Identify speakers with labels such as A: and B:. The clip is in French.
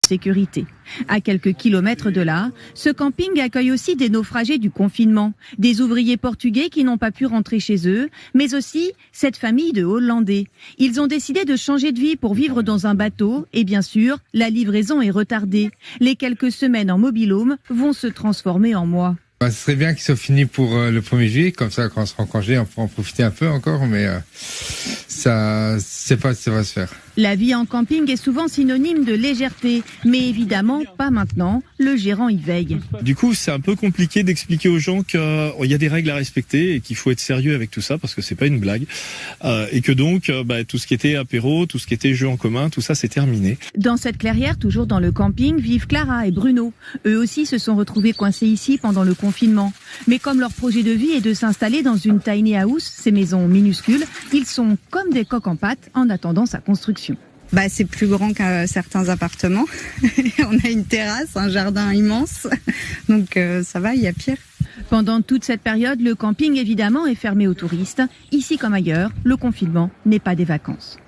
A: sécurité. À quelques kilomètres de là, ce camping accueille aussi des naufragés du confinement, des ouvriers portugais qui n'ont pas pu rentrer chez eux, mais aussi cette famille de Hollandais. Ils ont décidé de changer de vie pour vivre dans un bateau et bien sûr, la livraison est retardée. Les quelques semaines en mobil-home vont se transformer en mois.
B: Ce serait bien qu'il soit fini pour le 1er juillet, comme ça quand on sera en congé, on pourra en profiter un peu encore, mais ça, c'est pas si ça va se faire.
A: La vie en camping est souvent synonyme de légèreté, mais évidemment pas maintenant, le gérant y veille.
C: Du coup, c'est un peu compliqué d'expliquer aux gens qu'il y a des règles à respecter et qu'il faut être sérieux avec tout ça parce que c'est pas une blague. Et que donc, tout ce qui était apéro, tout ce qui était jeu en commun, tout ça c'est terminé.
A: Dans cette clairière, toujours dans le camping, vivent Clara et Bruno. Eux aussi se sont retrouvés coincés ici pendant le confinement. Mais comme leur projet de vie est de s'installer dans une tiny house, ces maisons minuscules, ils sont comme des coqs en pâte en attendant sa construction.
D: C'est plus grand qu'à certains appartements. On a une terrasse, un jardin immense. Donc ça va, il y a pire.
A: Pendant toute cette période, le camping évidemment est fermé aux touristes. Ici comme ailleurs, le confinement n'est pas des vacances.